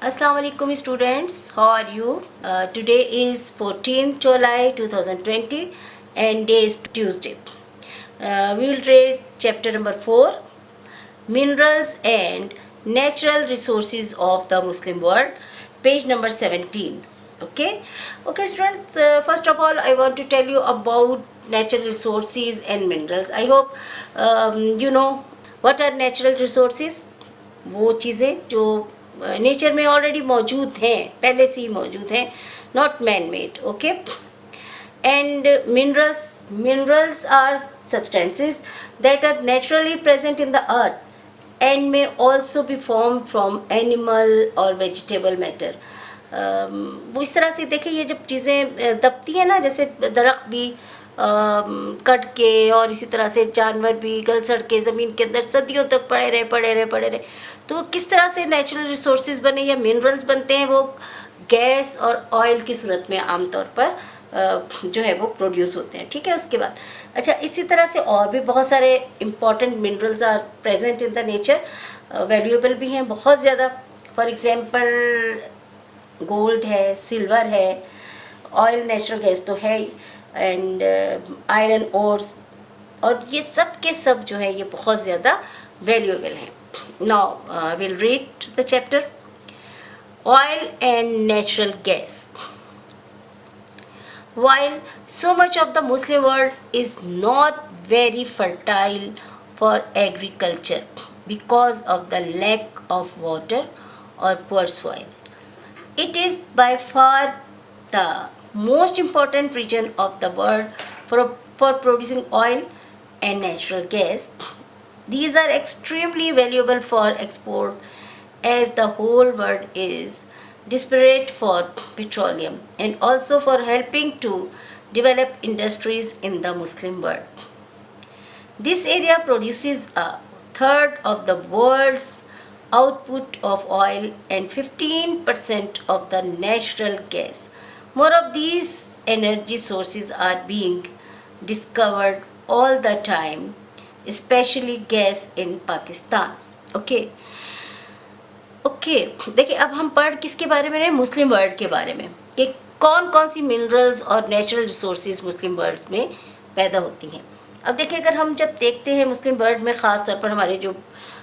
Assalamu alaikum students, how are you? Today is 14th July 2020 and day is Tuesday. We will read chapter number 4, Minerals and Natural Resources of the Muslim World, page number 17. Okay students, first of all I want to tell you about natural resources and minerals. I hope you know what are natural resources. वो चीज़ें जो nature में already मौजूद हैं, पहले से ही मौजूद हैं, not man made. Okay. And minerals are substances that are naturally present in the earth and may also be formed from animal or vegetable matter. वो इस तरह से देखें, ये जब चीज़ें दबती हैं ना, जैसे दरख्त भी कट के और इसी तरह से जानवर भी गल सड़ के ज़मीन के अंदर सदियों तक पड़े रहे, तो किस तरह से नेचुरल रिसोर्सेज बने या मिनरल्स बनते हैं, वो गैस और ऑयल की सूरत में आमतौर पर जो है वो प्रोड्यूस होते हैं. ठीक है. उसके बाद अच्छा, इसी तरह से और भी बहुत सारे important minerals are present in the nature, valuable भी हैं बहुत ज़्यादा. फॉर एग्जांपल गोल्ड है, सिल्वर है, ऑयल नेचुरल गैस तो है ही, एंड आयरन ओर्स, और ये सब के सब जो है ये बहुत ज़्यादा वैल्यूएबल हैं. Now will read the chapter oil and natural gas. While so much of the Muslim world is not very fertile for agriculture because of the lack of water or poor soil, it is by far the most important region of the world for producing oil and natural gas. These are extremely valuable for export as the whole world is desperate for petroleum and also for helping to develop industries in the Muslim world. This area produces a third of the world's output of oil and 15% of the natural gas. More of these energy sources are being discovered all the time, especially gas in Pakistan. Okay. देखिए, अब हम पढ़ किसके बारे में रहे, मुस्लिम world के बारे में, कि कौन कौन सी मिनरल्स और नेचुरल रिसोर्सेज मुस्लिम वर्ल्ड में पैदा होती हैं. अब देखिए, अगर हम जब देखते हैं मुस्लिम वर्ल्ड में, ख़ास तौर पर हमारे जो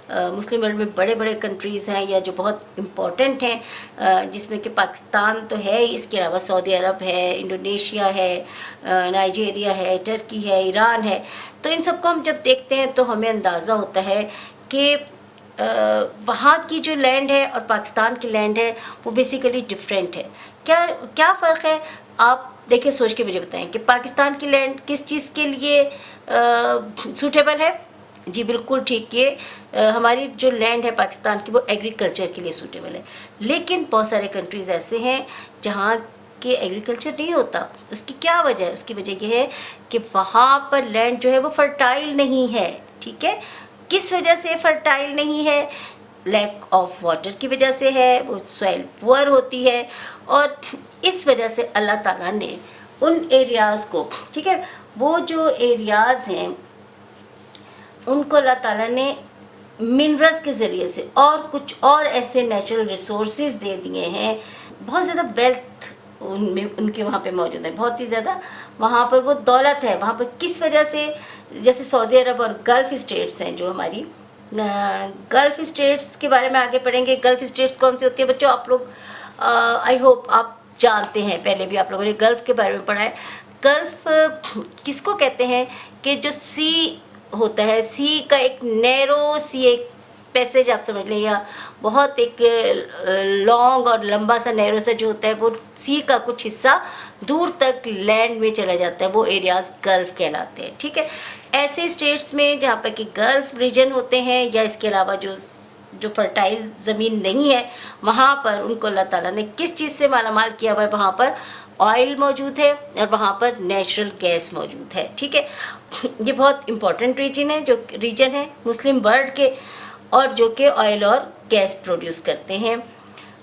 मुस्लिम वर्ल्ड में बड़े बड़े कंट्रीज़ हैं या जो बहुत इम्पॉर्टेंट हैं, जिसमें कि पाकिस्तान तो है ही, इसके अलावा सऊदी अरब है, इंडोनेशिया है, नाइजीरिया है, टर्की है, ईरान है. तो इन सबको हम जब देखते हैं तो हमें अंदाज़ा होता है कि वहाँ की जो लैंड है और पाकिस्तान की लैंड है वो बेसिकली डिफरेंट है. क्या फ़र्क है, आप देखिए, सोच के मुझे बताएं कि पाकिस्तान की लैंड किस चीज़ के लिए सूटेबल है. जी बिल्कुल ठीक, ये हमारी जो लैंड है पाकिस्तान की वो एग्रीकल्चर के लिए सूटेबल है. लेकिन बहुत सारे कंट्रीज़ ऐसे हैं जहाँ कि एग्रीकल्चर नहीं होता. उसकी क्या वजह है? उसकी वजह ये है कि वहाँ पर लैंड जो है वो फर्टाइल नहीं है. ठीक है. किस वजह से फर्टाइल नहीं है? लैक ऑफ वाटर की वजह से है, वो सॉइल पुअर होती है, और इस वजह से अल्लाह ताला ने उन एरियाज़ को, ठीक है, वो जो एरियाज़ हैं उनको अल्लाह ताला ने मिनरल्स के ज़रिए से और कुछ और ऐसे नेचुरल रिसोर्सेज दे दिए हैं. बहुत ज़्यादा वेल्थ उनमें उनके वहाँ पे मौजूद है, बहुत ही ज़्यादा वहाँ पर वो दौलत है. वहाँ पर किस वजह से? जैसे सऊदी अरब और गल्फ़ स्टेट्स हैं, जो हमारी गल्फ़ स्टेट्स के बारे में आगे पढ़ेंगे. गल्फ़ स्टेट्स कौन सी होती है बच्चों? आप लोग आई होप आप जानते हैं, पहले भी आप लोगों ने गल्फ़ के बारे में पढ़ा है. गल्फ़ किसको कहते हैं? कि जो सी होता है, सी का एक नैरो सी एक पैसेज आप समझ लें, या बहुत एक लॉन्ग और लंबा सा नैरो सा जो होता है, वो सी का कुछ हिस्सा दूर तक लैंड में चला जाता है, वो एरियाज़ गल्फ़ कहलाते हैं. ठीक है. ऐसे स्टेट्स में जहाँ पर कि गल्फ़ रीजन होते हैं, या इसके अलावा जो फर्टाइल ज़मीन नहीं है, वहाँ पर उनको अल्लाह ताला ने किस चीज़ से मालामाल किया हुआ है? वहाँ पर ऑयल मौजूद है और वहाँ पर नेचुरल गैस मौजूद है. ठीक है. ये बहुत इम्पॉर्टेंट रीजन है मुस्लिम वर्ल्ड के, और जो कि ऑयल और गैस प्रोड्यूस करते हैं.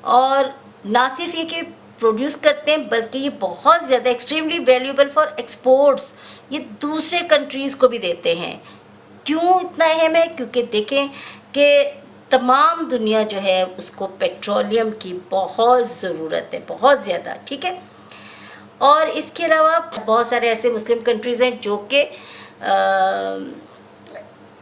और ना सिर्फ ये कि प्रोड्यूस करते हैं, बल्कि ये बहुत ज़्यादा एक्सट्रीमली वैल्यूएबल फॉर एक्सपोर्ट्स, ये दूसरे कंट्रीज़ को भी देते हैं. क्यों इतना अहम है? क्योंकि देखें कि तमाम दुनिया जो है उसको पेट्रोलियम की बहुत ज़रूरत है, बहुत ज़्यादा, ठीक है। और इसके अलावा बहुत सारे ऐसे मुस्लिम कंट्रीज़ हैं जो कि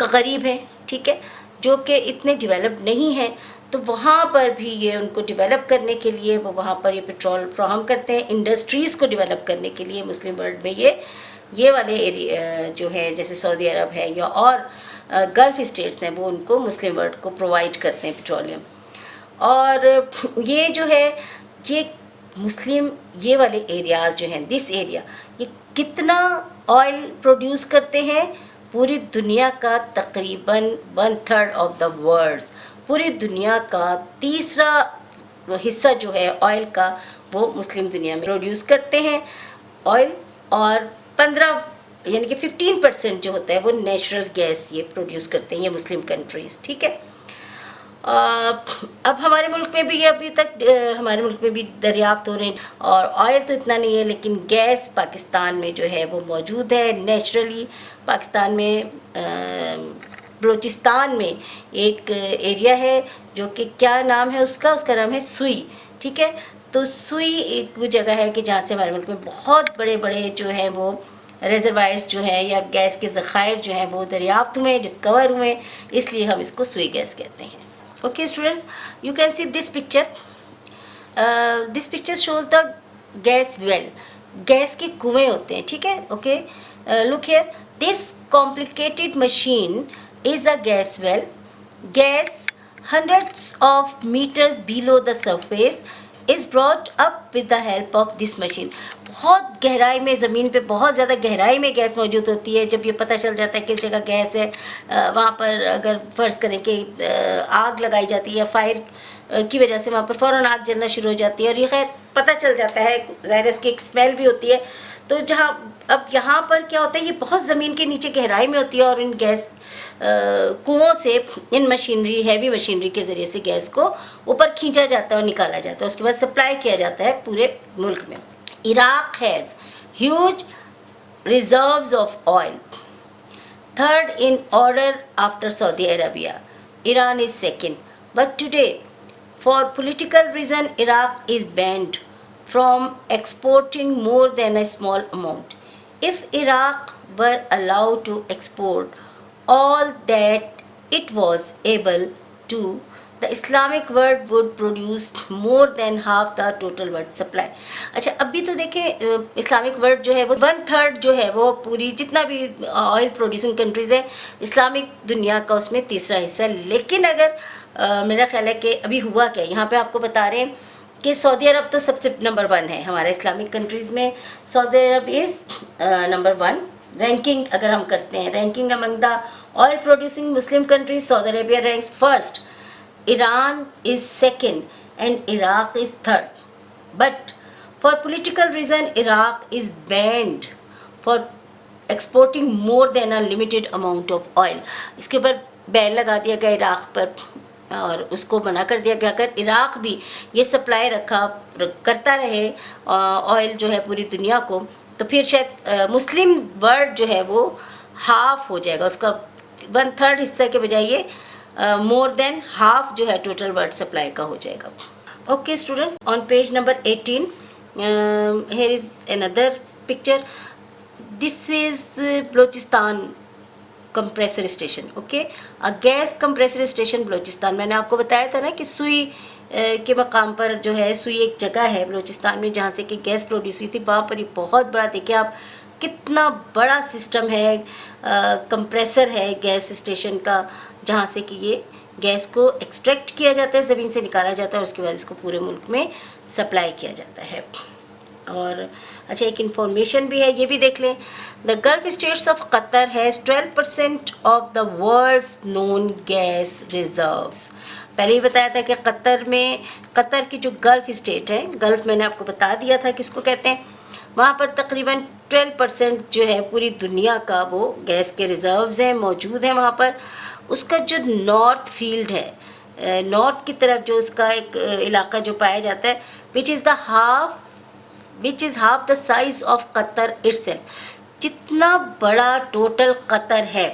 गरीब हैं, ठीक है, जो कि इतने डेवलप नहीं हैं, तो वहाँ पर भी ये उनको डेवलप करने के लिए वो वहाँ पर ये पेट्रोल फ्राहम करते हैं। इंडस्ट्रीज़ को डेवलप करने के लिए मुस्लिम वर्ल्ड में ये वाले एरिया जो है, जैसे सऊदी अरब है या और गल्फ़ स्टेट्स हैं, वो उनको मुस्लिम वर्ल्ड को प्रोवाइड करते हैं पेट्रोलियम। और ये जो है, ये मुस्लिम ये वाले एरियाज़ जो हैं, दिस एरिया, ये कितना ऑयल प्रोड्यूस करते हैं? पूरी दुनिया का तकरीबन 1/3 ऑफ द वर्ल्ड, पूरी दुनिया का तीसरा हिस्सा जो है ऑयल का, वो मुस्लिम दुनिया में प्रोड्यूस करते हैं ऑयल। और 15 यानी कि 15% जो होता है वो नेचुरल गैस ये प्रोड्यूस करते हैं ये मुस्लिम कंट्रीज़, ठीक है। अब हमारे मुल्क में भी अभी तक हमारे मुल्क में भी दरियाफ्त हो रहे हैं, और ऑयल तो इतना नहीं है, लेकिन गैस पाकिस्तान में जो है वो मौजूद है नेचुरली। पाकिस्तान में बलूचिस्तान में एक एरिया है जो कि क्या नाम है उसका नाम है सुई, ठीक है। तो सुई एक वो जगह है कि जहाँ से हमारे मुल्क में बहुत बड़े बड़े जो हैं वो रिजर्वायर्स जो हैं या गैस के ज़खायर जो हैं वो दरियाफ्त हुए, डिस्कवर हुए, इसलिए हम इसको सुई गैस कहते हैं। Okay students, you can see this picture. This picture shows the gas well. Gas के कुएं होते हैं, ठीक है। Okay, look here. This complicated machine is a gas well. Gas hundreds of meters below the surface is brought up with the help of this machine. बहुत गहराई में, ज़मीन पे बहुत ज़्यादा गहराई में गैस मौजूद होती है। जब ये पता चल जाता है किस जगह गैस है, वहाँ पर अगर फ़र्ज़ करें कि आग लगाई जाती है, फायर की वजह से वहाँ पर फ़ौरन आग जलना शुरू हो जाती है, और ये खैर पता चल जाता है, ज़ाहिर है उसकी एक स्मेल भी होती है। तो जहाँ अब यहाँ पर क्या होता है, ये बहुत ज़मीन के नीचे गहराई में होती है, और इन गैस कुओं से इन मशीनरी, हैवी मशीनरी के ज़रिए से गैस को ऊपर खींचा जाता है और निकाला जाता है, उसके बाद सप्लाई किया जाता है पूरे मुल्क में। Iraq has huge reserves of oil, third in order after Saudi Arabia, Iran is second. But today, for political reason, Iraq is banned from exporting more than a small amount. If Iraq were allowed to export all that it was able to, the Islamic world would produce more than half the total world supply. अच्छा, अभी तो देखें Islamic world जो है वो 1/3 जो है वो पूरी जितना भी ऑयल प्रोड्यूसिंग कंट्रीज़ है, इस्लामिक दुनिया का उसमें तीसरा हिस्सा है। लेकिन अगर मेरा ख्याल है कि अभी हुआ क्या, यहाँ पे आपको बता रहे हैं कि सऊदी अरब तो सबसे नंबर 1 है हमारे इस्लामिक कंट्रीज़ में। Saudi Arab is number 1 ranking. अगर हम करते हैं ranking among the oil producing Muslim countries, Saudi Arabia ranks first, Iran is second, and Iraq is third. But for political reason, Iraq is banned for exporting more than a limited amount of oil. इसके ऊपर ban लगा दिया गया Iraq पर, और उसको मना कर दिया गया अगर इराक़ भी ये सप्लाई करता रहे ऑयल जो है पूरी दुनिया को, तो फिर शायद मुस्लिम वर्ल्ड जो है वो हाफ हो जाएगा, उसका 1/3 हिस्सा के बजाय ये मोर देन हाफ जो है टोटल वर्ल्ड सप्लाई का हो जाएगा। Okay students, on page number 18 here is another picture. This is Balochistan compressor station. Okay, a gas compressor station Balochistan. मैंने आपको बताया था ना कि सुई के मकाम पर जो है, सुई एक जगह है बलूचिस्तान में जहाँ से कि गैस प्रोड्यूस हुई थी। वहाँ पर ये बहुत बड़ा, देखिए आप कितना बड़ा सिस्टम है, कंप्रेसर है गैस स्टेशन का, जहाँ से कि ये गैस को एक्सट्रैक्ट किया जाता है, ज़मीन से निकाला जाता है, और उसके बाद इसको पूरे मुल्क में सप्लाई किया जाता है। और अच्छा, एक इन्फॉर्मेशन भी है, ये भी देख लें। The Gulf states of Qatar has 12% of the world's known gas reserves. पहले ही बताया था कि कतर की जो गल्फ स्टेट है, गल्फ मैंने आपको बता दिया था किसको कहते हैं, वहाँ पर तकरीबन 12% जो है पूरी दुनिया का वो गैस के रिजर्व्स हैं, मौजूद हैं वहाँ पर। उसका जो नॉर्थ फील्ड है, नॉर्थ की तरफ जो उसका एक इलाका जो पाया जाता है, which is half the size of Qatar itself. जितना बड़ा टोटल कतर है,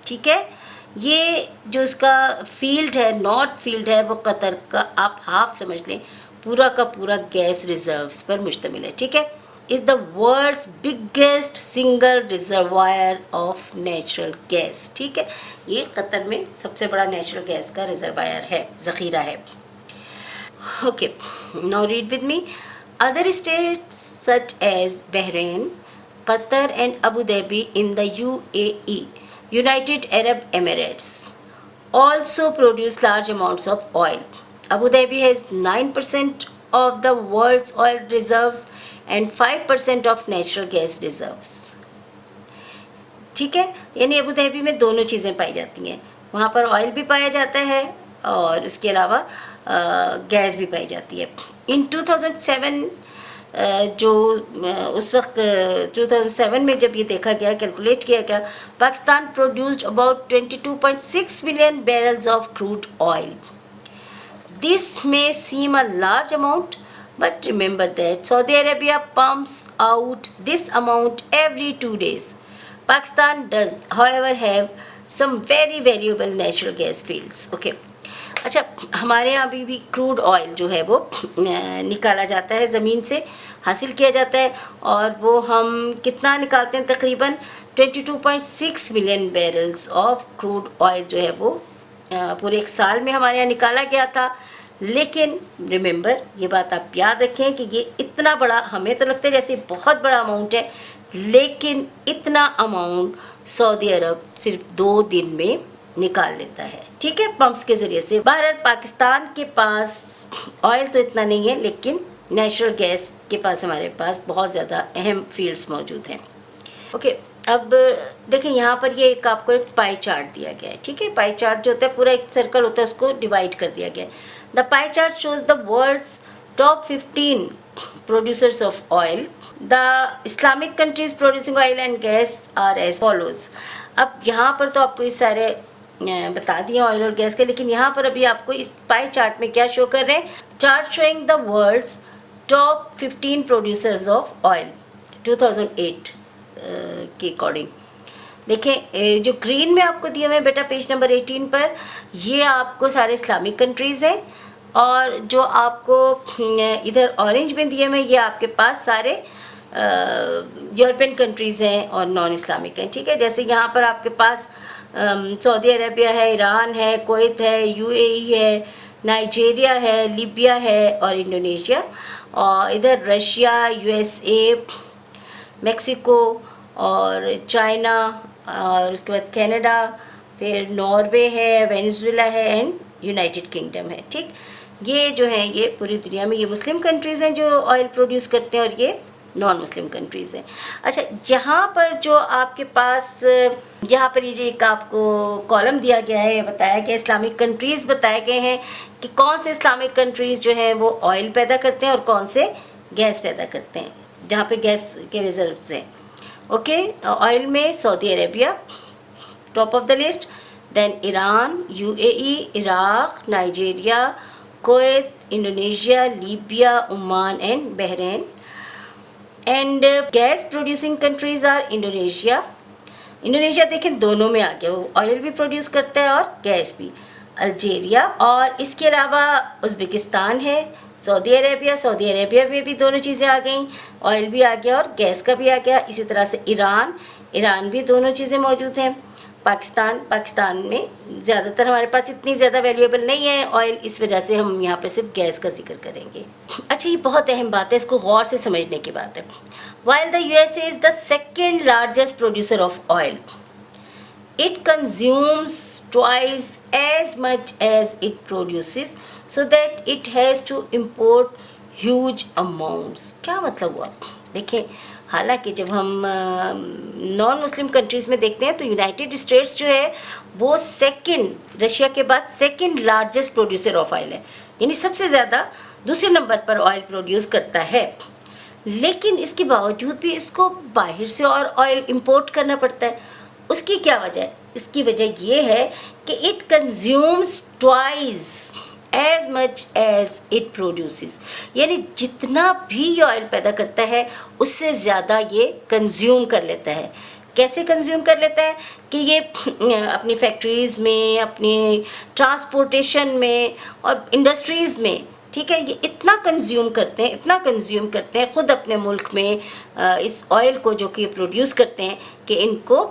ठीक है, ये जो इसका फील्ड है, नॉर्थ फील्ड है, वो कतर का आप हाफ समझ लें, पूरा का पूरा गैस रिजर्व्स पर मुश्तमिल है, ठीक है। Is the world's biggest single reservoir of natural gas, ठीक है। ये कतर में सबसे बड़ा नेचुरल गैस का रिजर्वायर है, ज़ख़ीरा है। Okay, now read with me. Other states such as Bahrain, Qatar and Abu Dhabi in the UAE, United Arab Emirates, also produce large amounts of oil. Abu Dhabi has 9% of the world's oil reserves and 5% of natural gas reserves. ठीक है, यानी Abu Dhabi में दोनों चीज़ें पाई जाती हैं, वहाँ पर ऑयल भी पाया जाता है और इसके अलावा गैस भी पाई जाती है। इन 2007 जो उस वक्त 2007 में जब ये देखा गया, कैलकुलेट किया गया, Pakistan produced about 22.6 million barrels of crude oil. This may seem a large amount, but remember that Saudi Arabia pumps out this amount every 2 days. Pakistan does, however, have some very valuable natural gas fields. Okay. अच्छा, हमारे यहाँ अभी भी crude oil जो है वो निकाला जाता है, ज़मीन से हासिल किया जाता है, और वो हम कितना निकालते हैं, तकरीबन 22.6 million barrels of crude oil जो है वो पूरे एक साल में हमारे यहाँ निकाला गया था। लेकिन रिमेंबर, ये बात आप याद रखें कि ये इतना बड़ा, हमें तो लगता है जैसे बहुत बड़ा अमाउंट है, लेकिन इतना अमाउंट सऊदी अरब सिर्फ 2 दिन में निकाल लेता है, ठीक है, पंप्स के ज़रिए से। बहरहाल पाकिस्तान के पास ऑयल तो इतना नहीं है, लेकिन नेचुरल गैस के पास हमारे पास बहुत ज़्यादा अहम फील्ड्स मौजूद हैं। ओके, अब देखें यहाँ पर ये आपको एक पाई चार्ट दिया गया है, ठीक है। पाई चार्ट जो होता है, पूरा एक सर्कल होता है, उसको डिवाइड कर दिया गया है। The pie chart shows the world's top 15 producers of oil. The Islamic countries producing oil and gas are as follows. अब यहाँ पर तो आपको इस सारे बता दिए ऑयल और गैस के, लेकिन यहाँ पर अभी आपको इस पाई चार्ट में क्या शो कर रहे हैं, chart showing the world's top 15 producers of oil 2008 के अकॉर्डिंग। देखें, जो ग्रीन में आपको दिए हुए हैं बेटा पेज नंबर 18 पर, ये आपको सारे इस्लामिक कंट्रीज़ हैं, और जो आपको इधर ऑरेंज में दिए हुए ये आपके पास सारे यूरोपियन कंट्रीज़ हैं और नॉन इस्लामिक हैं, ठीक है। जैसे यहाँ पर आपके पास सऊदी अरेबिया है, ईरान है, कुवैत है, यूएई है, नाइजीरिया है, लीबिया है और इंडोनेशिया, और इधर रशिया, यूएसए, मेक्सिको और चाइना, और उसके बाद कनाडा, फिर नॉर्वे है, वेनेजुएला है एंड यूनाइटेड किंगडम है, ठीक। ये जो हैं ये पूरी दुनिया में ये मुस्लिम कंट्रीज़ हैं जो ऑयल प्रोड्यूस करते हैं, और ये नॉन मुस्लिम कंट्रीज़ हैं। अच्छा, यहाँ पर जो आपके पास यहाँ पर ये जो एक आपको कॉलम दिया गया है, बताया गया इस्लामिक कंट्रीज़ बताए गए हैं कि कौन से इस्लामिक कंट्रीज़ जो हैं वो ऑयल पैदा करते हैं और कौन से गैस पैदा करते हैं, जहाँ पे गैस के रिजर्व्स हैं। ओके, ऑयल में Saudi Arabia top of the list, then Iran, UAE, Iraq, Nigeria, Kuwait, Indonesia, Libya, Oman and Bahrain. And gas producing countries are Indonesia. Indonesia देखें दोनों में आ गया, वो ऑयल भी प्रोड्यूस करता है और गैस भी। अल्जीरिया, और इसके अलावा उज़्बेकिस्तान है, सऊदी अरेबिया में भी दोनों चीज़ें आ गई, ऑयल भी आ गया और गैस का भी आ गया। इसी तरह से ईरान भी दोनों चीज़ें मौजूद हैं। पाकिस्तान में ज़्यादातर हमारे पास इतनी ज़्यादा वैल्यूएबल नहीं है ऑयल, इस वजह से हम यहाँ पे सिर्फ गैस का जिक्र करेंगे। अच्छा, ये बहुत अहम बात है, इसको गौर से समझने की बात है। While the USA is the second largest producer of oil, it consumes twice as much as it produces, so that it has to import huge amounts. क्या मतलब हुआ? देखें, हालांकि जब हम नॉन मुस्लिम कंट्रीज़ में देखते हैं तो यूनाइटेड स्टेट्स जो है वो सेकंड, रशिया के बाद second largest producer of oil है, यानी सबसे ज़्यादा दूसरे नंबर पर ऑयल प्रोड्यूस करता है। लेकिन इसके बावजूद भी इसको बाहर से और ऑयल इंपोर्ट करना पड़ता है। उसकी क्या वजह है? इसकी वजह ये है कि it consumes twice as much as it produces, यानी जितना भी ये ऑयल पैदा करता है उससे ज़्यादा ये कंज्यूम कर लेता है। कैसे कंज्यूम कर लेता है कि ये अपनी फैक्ट्रीज़ में, अपनी ट्रांसपोर्टेशन में और इंडस्ट्रीज़ में, ठीक है, ये इतना कंज्यूम करते हैं, इतना कंज्यूम करते हैं ख़ुद अपने मुल्क में इस ऑयल को जो कि प्रोड्यूस करते हैं कि इनको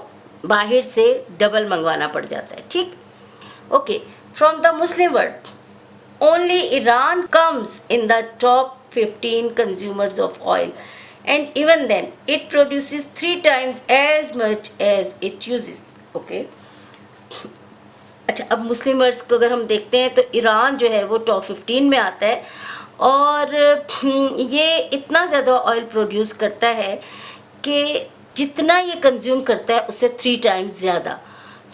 बाहर से डबल मंगवाना पड़ जाता है, ठीक। Okay, from the Muslim world only Iran comes in the top 15 consumers of oil, and even then it produces 3 times as much as it uses. Okay. अच्छा, अब मुस्लिम वर्ल्ड को अगर हम देखते हैं तो ईरान जो है वो टॉप 15 में आता है और ये इतना ज़्यादा ऑयल प्रोड्यूस करता है कि जितना ये कंज्यूम करता है उससे 3 टाइम्स ज़्यादा,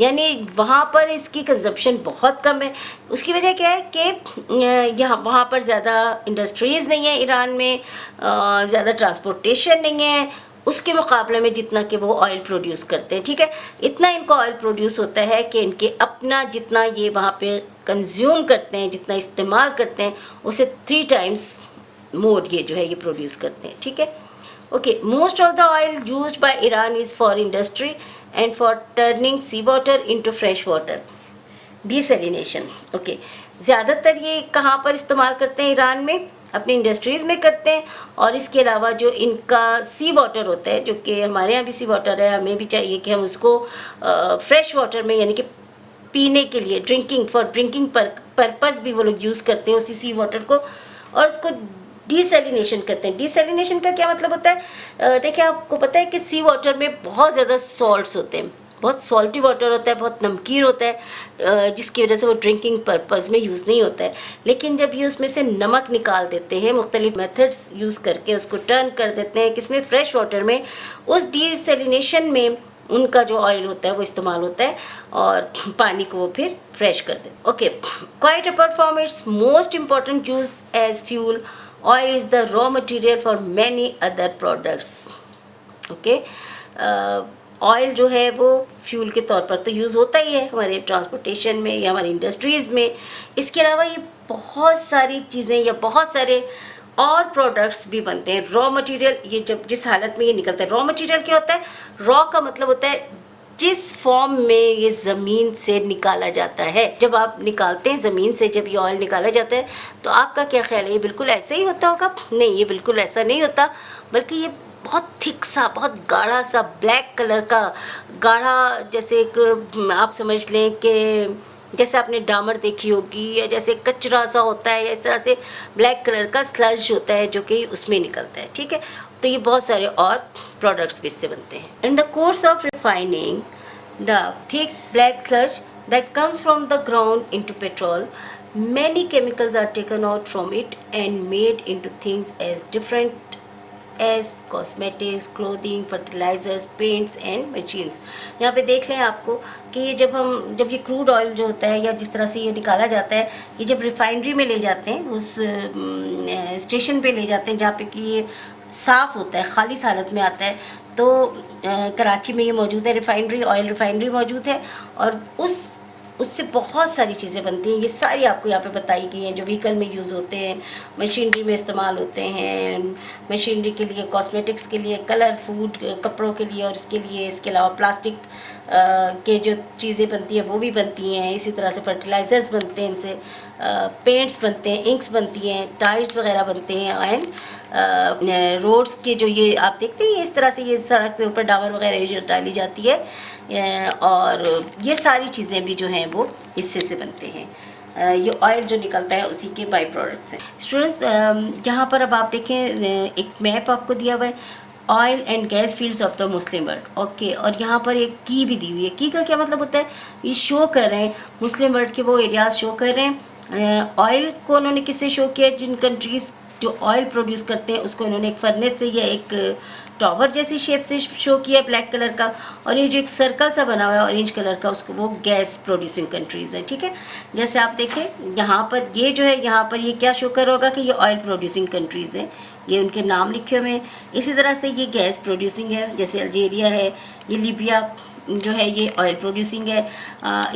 यानी वहाँ पर इसकी कंजप्शन बहुत कम है। उसकी वजह क्या है कि यहाँ वहाँ पर ज़्यादा इंडस्ट्रीज़ नहीं है ईरान में, ज़्यादा ट्रांसपोर्टेशन नहीं है उसके मुकाबले में जितना कि वो ऑयल प्रोड्यूस करते हैं, ठीक है। इतना इनको ऑयल प्रोड्यूस होता है कि इनके अपना जितना ये वहाँ पे कंज्यूम करते हैं, जितना इस्तेमाल करते हैं, उसे 3 टाइम्स मोर ये जो है ये प्रोड्यूस करते हैं, ठीक है। Okay, most of the oil used by Iran is for industry and for turning sea water into fresh water, desalination. Okay, ज़्यादातर ये कहाँ पर इस्तेमाल करते हैं ईरान में, अपनी इंडस्ट्रीज़ में करते हैं। और इसके अलावा जो इनका सी वाटर होता है, जो कि हमारे यहाँ भी सी वाटर है, हमें भी चाहिए कि हम उसको फ्रेश वाटर में, यानी कि पीने के लिए, ड्रिंकिंग पर्पज़ भी वो लोग यूज़ करते हैं उसी सी वाटर को, और उसको डिसैलिनेशन करते हैं। डिसैलिनेशन का क्या मतलब होता है? देखिए, आपको पता है कि सी वाटर में बहुत ज़्यादा सॉल्ट्स होते हैं, बहुत सॉल्टी वाटर होता है, बहुत नमकीन होता है, जिसकी वजह से वो ड्रिंकिंग पर्पज़ में यूज़ नहीं होता है। लेकिन जब ये उसमें से नमक निकाल देते हैं, मुख्तलिफ मेथड्स यूज़ करके उसको टर्न कर देते हैं किसमें, फ्रेश वाटर में, उस डिसैलिनेशन में उनका जो ऑयल होता है वो इस्तेमाल होता है और पानी को वो फिर फ्रेश कर देते हैं। Okay, quite apart from its most important use as fuel, oil is the raw material for many other products. Okay, oil जो है वो फ्यूल के तौर पर तो यूज़ होता ही है हमारे ट्रांसपोर्टेशन में या हमारी इंडस्ट्रीज़ में। इसके अलावा ये बहुत सारी चीज़ें या बहुत सारे और प्रोडक्ट्स भी बनते हैं। रॉ मटेरियल, ये जब जिस हालत में ये निकलता है, रॉ मटेरियल क्या होता है? रॉ का मतलब होता है जिस फॉर्म में ये ज़मीन से निकाला जाता है। जब आप निकालते हैं ज़मीन से, जब ये ऑयल निकाला जाता है, तो आपका क्या ख्याल है, ये बिल्कुल ऐसे ही होता होगा? नहीं, ये बिल्कुल ऐसा नहीं होता, बल्कि ये बहुत थिक सा, बहुत गाढ़ा सा, ब्लैक कलर का गाढ़ा, जैसे एक आप समझ लें कि जैसे आपने डामर देखी होगी, या जैसे कचरा सा होता है, या इस तरह से ब्लैक कलर का स्लज होता है जो कि उसमें निकलता है, ठीक है। तो ये बहुत सारे और प्रोडक्ट्स भी इससे बनते हैं। In the course of refining the thick black sludge that comes from the ground into petrol, many chemicals are taken out from it and made into things as different as cosmetics, clothing, fertilizers, paints and machines. यहाँ पे देख लें आपको कि ये जब ये crude oil जो होता है, या जिस तरह से ये निकाला जाता है, ये जब रिफाइनरी में ले जाते हैं, उस स्टेशन पे ले जाते हैं जहाँ पे कि ये साफ़ होता है, खालिस हालत में आता है, तो कराची में ये मौजूद है, रिफाइनरी, ऑयल रिफाइनरी मौजूद है, और उससे बहुत सारी चीज़ें बनती हैं। ये सारी आपको यहाँ पे बताई गई हैं, जो व्हीकल में यूज़ होते हैं, मशीनरी में इस्तेमाल होते हैं, मशीनरी के लिए, कॉस्मेटिक्स के लिए, कलर फूड कपड़ों के लिए और इसके लिए। इसके अलावा प्लास्टिक के जो चीज़ें बनती हैं वो भी बनती हैं। इसी तरह से फर्टिलाइज़र्स बनते हैं, इनसे पेंट्स बनते हैं, इंक्स बनती हैं, टायर्स वगैरह बनते हैं, एंड रोड्स के जो ये आप देखते हैं इस तरह से ये सड़क के ऊपर डामर वगैरह जो डाली जाती है, और ये सारी चीज़ें भी जो हैं वो इससे से बनते हैं। ये ऑयल जो निकलता है उसी के बाई प्रोडक्ट्स हैं। स्टूडेंट्स, यहाँ पर अब आप देखें, एक मैप आपको दिया हुआ है, oil and gas fields of the Muslim world. Okay, और यहाँ पर एक की भी दी हुई है। की का क्या मतलब होता है? ये शो कर रहे हैं मुस्लिम वर्ल्ड के वो एरियाज़ शो कर रहे हैं। ऑयल को उन्होंने किससे शो किया? जिन कंट्रीज़ जो ऑयल प्रोड्यूस करते हैं उसको इन्होंने एक फर्नेस से या एक टॉवर जैसी शेप से शो किया है, ब्लैक कलर का, और ये जो एक सर्कल सा बना हुआ है ऑरेंज कलर का, उसको वो गैस प्रोड्यूसिंग कंट्रीज़ हैं, ठीक है। जैसे आप देखें यहाँ पर ये जो है, यहाँ पर ये क्या शो कर होगा कि ये ऑयल प्रोड्यूसिंग कंट्रीज़ हैं, ये उनके नाम लिखे हुए हैं। इसी तरह से ये गैस प्रोड्यूसिंग है, जैसे अल्जीरिया है, ये लीबिया, जो है ये ऑयल प्रोड्यूसिंग है।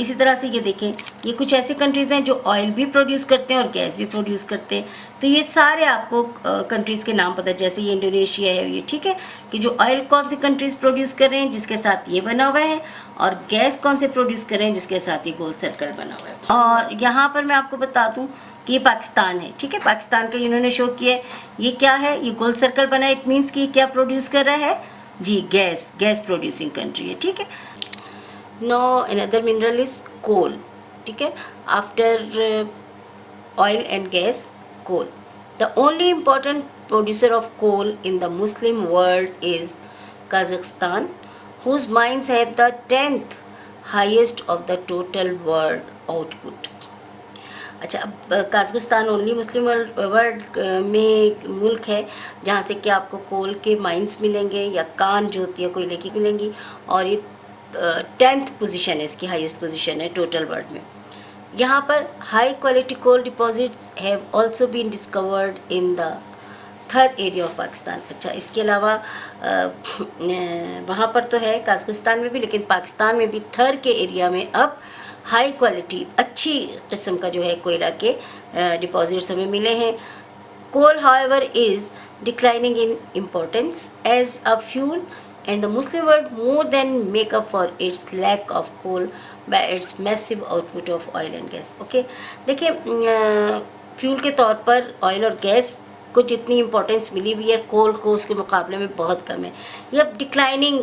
इसी तरह से ये देखें, ये कुछ ऐसे कंट्रीज़ हैं जो ऑयल भी प्रोड्यूस करते हैं और गैस भी प्रोड्यूस करते हैं। तो ये सारे आपको कंट्रीज़ के नाम पता है, जैसे ये इंडोनेशिया है ये, ठीक है, कि जो ऑयल कौन सी कंट्रीज़ प्रोड्यूस कर रहे हैं जिसके साथ ये बना हुआ है, और गैस कौन से प्रोड्यूस कर रहे हैं जिसके साथ ये गोल सर्कल बना हुआ है। और यहाँ पर मैं आपको बता दूँ कि ये पाकिस्तान है, ठीक है, पाकिस्तान का इन्होंने शो किया है। ये क्या है, ये गोल सर्कल बना है, इट मीन्स कि क्या प्रोड्यूस कर रहा है जी, गैस प्रोड्यूसिंग कंट्री है, ठीक है। No another mineral is coal, ठीक है, after oil and gas, coal. The only important producer of coal in the Muslim world is Kazakhstan, whose mines have the 10th highest of the total world output. अच्छा, अब काज़ाकिस्तान only Muslim world में मुल्क है जहाँ से कि आपको कोल के माइंस मिलेंगे या कान जो होती है कोयले की मिलेंगी, और ये 10th पोजीशन है, इसकी हाईएस्ट पोजीशन है टोटल वर्ल्ड में। यहाँ पर high quality coal deposits have also been discovered in the Thar area of Pakistan. अच्छा, इसके अलावा वहाँ पर तो है काज़ाकिस्तान में भी, लेकिन पाकिस्तान में भी थर के एरिया में अब हाई क्वालिटी अच्छी किस्म का जो है कोयला के डिपॉजिट्स हमें मिले हैं। Coal however is declining in importance as a fuel and the Muslim world more than make up for its lack of coal by its massive output of oil and gas. Okay, देखिए, fuel के तौर पर oil और gas को जितनी importance मिली हुई है, कोल को उसके मुकाबले में बहुत कम है। ये अब डिक्लाइनिंग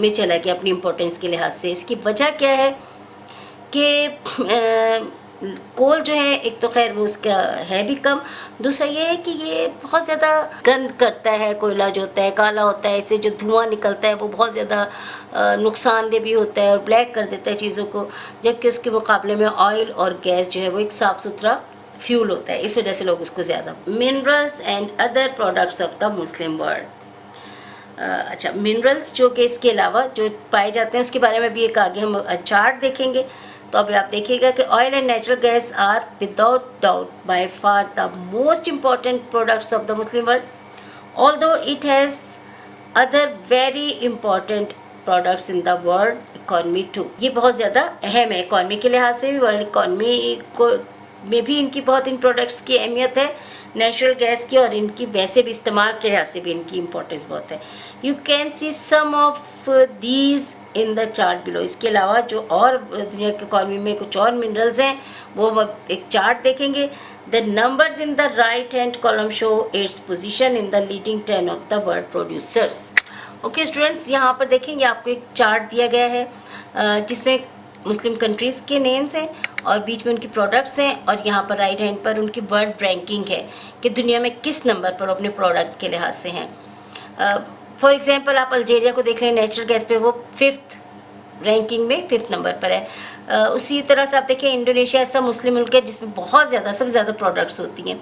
में चला गया अपनी इम्पोर्टेंस के लिहाज से। इसकी वजह क्या है कि कोल जो है, एक तो खैर वो उसका है भी कम, दूसरा ये है कि ये बहुत ज़्यादा गंद करता है। कोयला जो होता है काला होता है, इससे जो धुआं निकलता है वो बहुत ज़्यादा नुकसानदेह भी होता है और ब्लैक कर देता है चीज़ों को, जबकि उसके मुकाबले में ऑयल और गैस जो है वो एक साफ़ सुथरा फ्यूल होता है, इस वजह से लोग उसको ज़्यादा। Minerals and other products of the Muslim world. अच्छा, मिनरल्स जो कि इसके अलावा जो पाए जाते हैं उसके बारे में भी एक आगे हम चार्ट देखेंगे। तो अभी आप देखिएगा कि oil and natural gas are without doubt by far the most important products of the Muslim world, although it has other very important products in the world economy too. ये बहुत ज़्यादा अहम है इकॉनमी के लिहाज से भी, वर्ल्ड इकॉनमी को में भी इनकी बहुत, इन प्रोडक्ट्स की अहमियत है नेचुरल गैस की, और इनकी वैसे भी इस्तेमाल के लिहाज से भी इनकी इम्पोर्टेंस बहुत है। You can see some of these in the chart below. इसके अलावा जो और दुनिया की इकॉनमी में कुछ और मिनरल्स हैं वो एक चार्ट देखेंगे। The numbers in the right hand column show its position in the leading 10 of the world producers. Okay students, यहाँ पर देखेंगे आपको एक चार्ट दिया गया है जिसमें मुस्लिम कंट्रीज़ के नेम्स हैं और बीच में उनकी प्रोडक्ट्स हैं, और यहाँ पर राइट हैंड पर उनकी वर्ल्ड रैंकिंग है कि दुनिया में किस नंबर पर अपने प्रोडक्ट के लिहाज से हैं। फॉर एग्जांपल आप अल्जीरिया को देख लें, नेचुरल गैस पे वो 5th रैंकिंग में 5th नंबर पर है। उसी तरह से आप देखें इंडोनेशिया ऐसा मुस्लिम मुल्क है जिसमें बहुत ज़्यादा, सबसे ज़्यादा प्रोडक्ट्स होती हैं।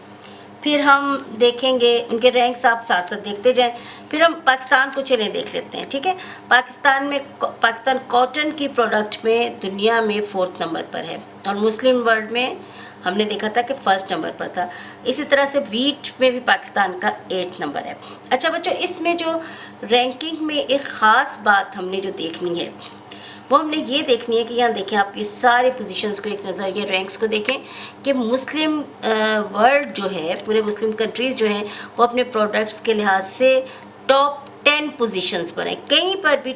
फिर हम देखेंगे उनके रैंक्स, आप साथ साथ देखते जाएं। फिर हम पाकिस्तान को चलें देख लेते हैं, ठीक है। पाकिस्तान कॉटन की प्रोडक्ट में दुनिया में 4th नंबर पर है, और मुस्लिम वर्ल्ड में हमने देखा था कि 1st नंबर पर था। इसी तरह से वीट में भी पाकिस्तान का 8th नंबर है। अच्छा बच्चों, इसमें जो रैंकिंग में एक ख़ास बात हमने जो देखनी है वो हमने ये देखनी है कि यहाँ देखें आप, ये सारे पोजीशंस को एक नज़र, ये रैंक्स को देखें कि मुस्लिम वर्ल्ड जो है, पूरे मुस्लिम कंट्रीज़ जो हैं वो अपने प्रोडक्ट्स के लिहाज से टॉप 10 पोजीशंस पर हैं। कहीं पर भी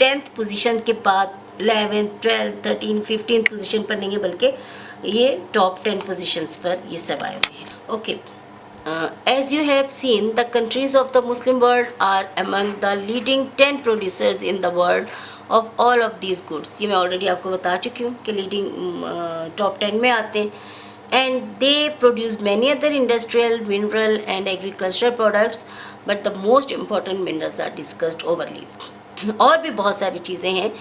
10th पोजीशन के बाद 11th, 12th, 13th, 15th position पर नहीं है, बल्कि ये टॉप 10 पोजीशंस पर ये सब आए हुए हैं। Okay, as you have seen, the countries of the Muslim world are among the leading 10 producers in the world of all of these goods। ये मैं ऑलरेडी आपको बता चुकी हूँ कि लीडिंग टॉप 10 में आते हैं। And they produce many other industrial, mineral and agricultural products, but the most important minerals are discussed overly. और भी बहुत सारी चीज़ें हैं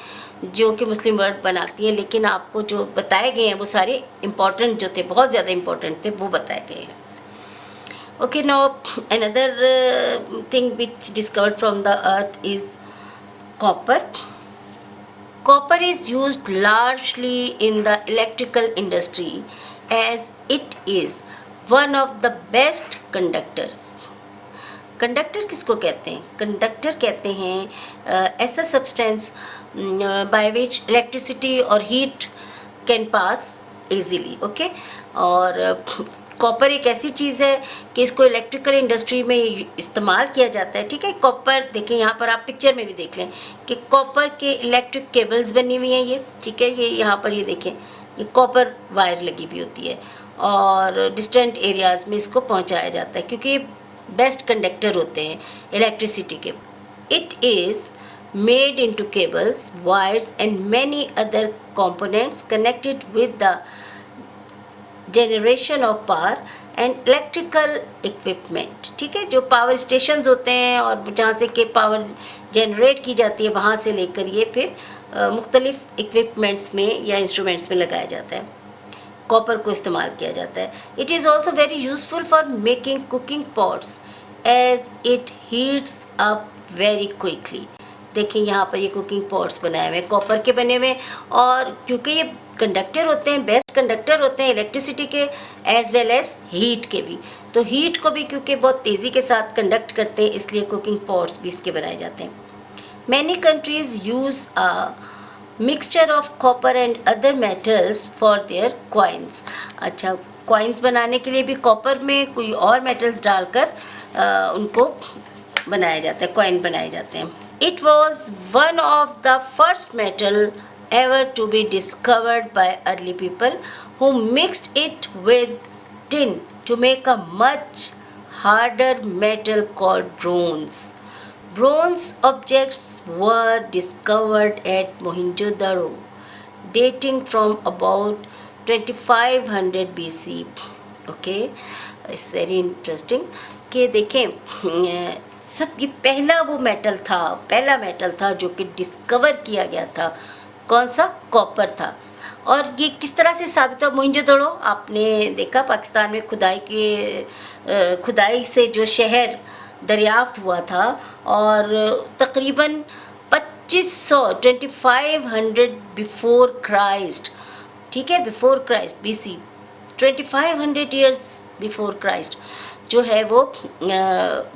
जो कि मुस्लिम वर्ल्ड बनाती हैं, लेकिन आपको जो बताए गए हैं वो सारे इम्पॉर्टेंट जो थे, बहुत ज़्यादा इम्पॉर्टेंट थे, वो बताए गए हैं। Okay, now another thing which discovered from the earth is copper. Copper is used largely in the electrical industry as it is one of the best conductors. Conductor किसको कहते हैं? कंडक्टर कहते हैं ऐसा सब्सटेंस बाय विच इलेक्ट्रिसिटी और heat can pass easily, okay. और copper एक ऐसी चीज़ है कि इसको इलेक्ट्रिकल इंडस्ट्री में इस्तेमाल किया जाता है, ठीक है। कॉपर देखिए, यहाँ पर आप पिक्चर में भी देख लें कि कॉपर के इलेक्ट्रिक केबल्स बनी हुई हैं ये, ठीक है। ये यहाँ पर ये देखें, ये कॉपर वायर लगी हुई होती है और डिस्टेंट एरियाज़ में इसको पहुँचाया जाता है क्योंकि ये बेस्ट कंडक्टर होते हैं इलेक्ट्रिसिटी के। It is made into cables, wires and many other components connected with the generation of power and electrical equipment, ठीक है। जो पावर स्टेशंस होते हैं और जहाँ से कि पावर जनरेट की जाती है वहाँ से लेकर ये फिर मुख्तलिफ इक्विपमेंट्स में या इंस्ट्रूमेंट्स में लगाया जाता है। कॉपर को इस्तेमाल किया जाता है। It is also very useful for making cooking pots as it heats up very quickly. देखिए यहाँ पर ये कुकिंग पॉट्स बनाए हुए हैं, कॉपर के बने हुए, और क्योंकि ये कंडक्टर होते हैं, बेस्ट कंडक्टर होते हैं इलेक्ट्रिसिटी के एज वेल एज हीट के भी। तो हीट को भी क्योंकि बहुत तेज़ी के साथ कंडक्ट करते हैं इसलिए कुकिंग पॉट्स भी इसके बनाए जाते हैं। Many countries use a mixture of copper and other metals for their coins. अच्छा, कॉइन्स बनाने के लिए भी कॉपर में कोई और मेटल्स डालकर उनको बनाया जाता है, कॉइन बनाए जाते हैं। It was one of the first metal ever to be discovered by early people who mixed it with tin to make a much harder metal called bronze. Bronze objects were discovered at Mohenjo-daro, dating from about 2500 BC. Okay, it's very interesting कि देखें सब ये पहला वो metal था, पहला metal था जो कि डिस्कवर किया गया था। कौन सा? कॉपर था। और ये किस तरह से साबित हुआ? मोहनजोदड़ो आपने देखा, पाकिस्तान में खुदाई से जो शहर दरियाफ्त हुआ था और तकरीबन 2500 बिफोर क्राइस्ट, ठीक है, before Christ BC, 2500 years before Christ जो है वो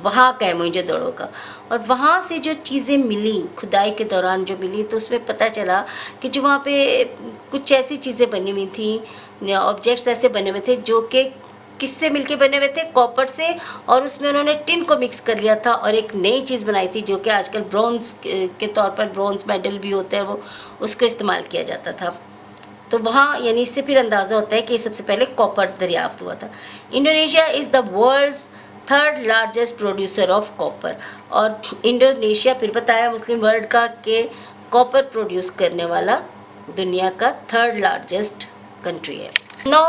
वहाँ का है मोहनजोदड़ो का। और वहाँ से जो चीज़ें मिली खुदाई के दौरान जो मिली, तो उसमें पता चला कि जो वहाँ पे कुछ ऐसी चीज़ें बनी हुई थी, ऑब्जेक्ट्स ऐसे बने हुए थे जो कि किससे मिलके बने हुए थे? कॉपर से, और उसमें उन्होंने टिन को मिक्स कर लिया था और एक नई चीज़ बनाई थी जो कि आजकल ब्रॉन्ज़ के तौर पर ब्रॉन्ज़ मेडल भी होते हैं, वो उसको इस्तेमाल किया जाता था। तो वहाँ यानी इससे फिर अंदाज़ा होता है कि सबसे पहले कॉपर दरियाफ्त हुआ था। Indonesia is the world's 3rd largest producer of copper. और इंडोनेशिया फिर बताया मुस्लिम वर्ल्ड का कि कॉपर प्रोड्यूस करने वाला दुनिया का 3rd लार्जेस्ट कंट्री है। No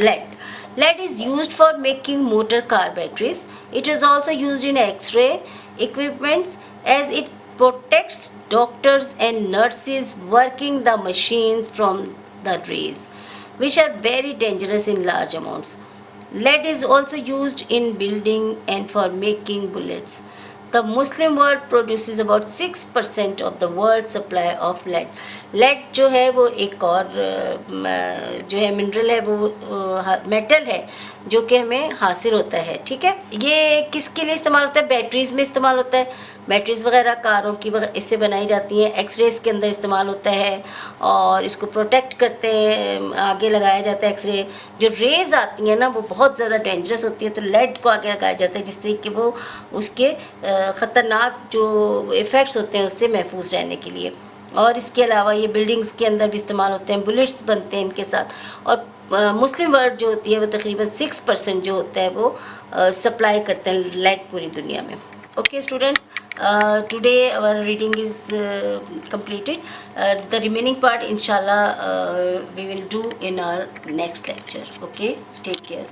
lead is used for making motor car batteries. It is also used in X-ray equipments as it protects doctors and nurses working the machines from the rays, which are very dangerous in large amounts. Lead is also used in building and for making bullets. The Muslim world produces about 6% of the world supply of lead. lead जो है वो एक और जो है mineral है, वो metal है जो कि हमें हासिल होता है, ठीक है। ये किसके लिए इस्तेमाल होता है? बैटरीज़ में इस्तेमाल होता है। बैटरीज़ वगैरह कारों की इससे बनाई जाती हैं। एक्सरेज के अंदर इस्तेमाल होता है और इसको प्रोटेक्ट करते हैं, आगे लगाया जाता है। एक्सरे जो रेज़ आती हैं ना वो बहुत ज़्यादा डेंजरस होती है, तो लेड को आगे लगाया जाता है जिससे कि वो उसके ख़तरनाक जो इफ़ेक्ट्स होते हैं उससे महफूज रहने के लिए। और इसके अलावा ये बिल्डिंग्स के अंदर भी इस्तेमाल होते हैं, बुलेट्स बनते हैं इनके साथ। और मुस्लिम वर्ल्ड जो होती है वो तकरीबन 6% जो होता है वो सप्लाई करते हैं लेड पूरी दुनिया में। Okay students, today our reading is completed. The remaining part inshallah we will do in our next lecture. Okay, take care.